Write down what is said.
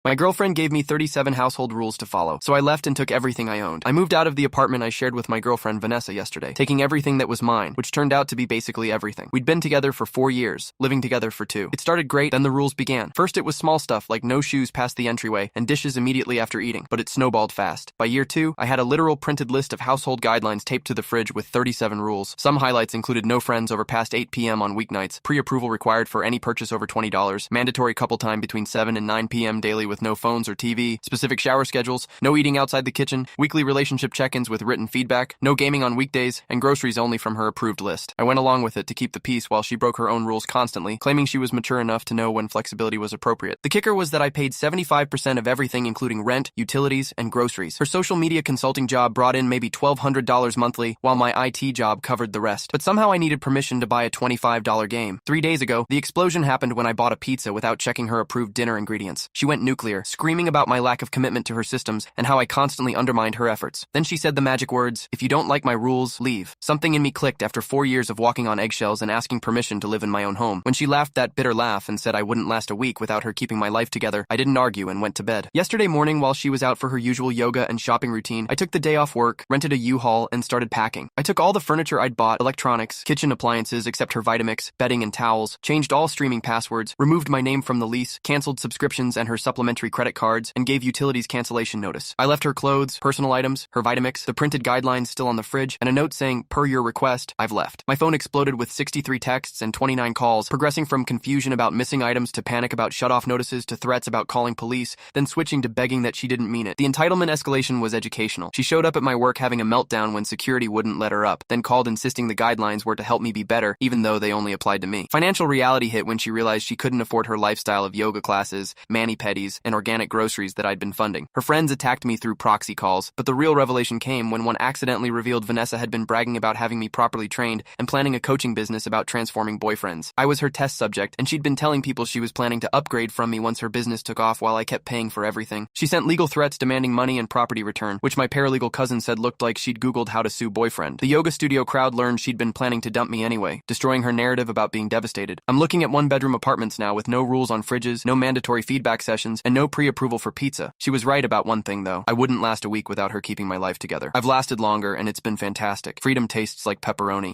My girlfriend gave me 37 household rules to follow, so I left and took everything I owned. I moved out of the apartment I shared with my girlfriend Vanessa yesterday, taking everything that was mine, which turned out to be basically everything. We'd been together for 4 years, living together for 2. It started great, then the rules began. First it was small stuff like no shoes past the entryway and dishes immediately after eating, but it snowballed fast. By year 2, I had a literal printed list of household guidelines taped to the fridge with 37 rules. Some highlights included no friends over past 8 p.m. on weeknights, pre-approval required for any purchase over $20, mandatory couple time between 7 and 9 p.m. daily with no phones or TV, specific shower schedules, no eating outside the kitchen, weekly relationship check-ins with written feedback, no gaming on weekdays, and groceries only from her approved list. I went along with it to keep the peace while she broke her own rules constantly, claiming she was mature enough to know when flexibility was appropriate. The kicker was that I paid 75% of everything including rent, utilities, and groceries. Her social media consulting job brought in maybe $1,200 monthly, while my IT job covered the rest. But somehow I needed permission to buy a $25 game. 3 days ago, the explosion happened when I bought a pizza without checking her approved dinner ingredients. She went nuclear, screaming about my lack of commitment to her systems and how I constantly undermined her efforts. Then she said the magic words, "If you don't like my rules, leave." Something in me clicked after 4 years of walking on eggshells and asking permission to live in my own home. When she laughed that bitter laugh and said I wouldn't last a week without her keeping my life together, I didn't argue and went to bed. Yesterday morning, while she was out for her usual yoga and shopping routine, I took the day off work, rented a U-Haul, and started packing. I took all the furniture I'd bought, electronics, kitchen appliances except her Vitamix, bedding and towels, changed all streaming passwords, removed my name from the lease, canceled subscriptions and her supplementary credit cards, and gave utilities cancellation notice. I left her clothes, personal items, her Vitamix, the printed guidelines still on the fridge, and a note saying, "Per your request, I've left." My phone exploded with 63 texts and 29 calls, progressing from confusion about missing items to panic about shut-off notices to threats about calling police, then switching to begging that she didn't mean it. The entitlement escalation was educational. She showed up at my work having a meltdown when security wouldn't let her up, then called insisting the guidelines were to help me be better, even though they only applied to me. Financial reality hit when she realized she couldn't afford her lifestyle of yoga classes, mani-pedis, and organic groceries that I'd been funding. Her friends attacked me through proxy calls, but the real revelation came when one accidentally revealed Vanessa had been bragging about having me properly trained and planning a coaching business about transforming boyfriends. I was her test subject, and she'd been telling people she was planning to upgrade from me once her business took off while I kept paying for everything. She sent legal threats demanding money and property return, which my paralegal cousin said looked like she'd Googled how to sue boyfriend. The yoga studio crowd learned she'd been planning to dump me anyway, destroying her narrative about being devastated. I'm looking at one-bedroom apartments now with no rules on fridges, no mandatory feedback sessions, and no pre-approval for pizza. She was right about one thing, though. I wouldn't last a week without her keeping my life together. I've lasted longer, and it's been fantastic. Freedom tastes like pepperoni.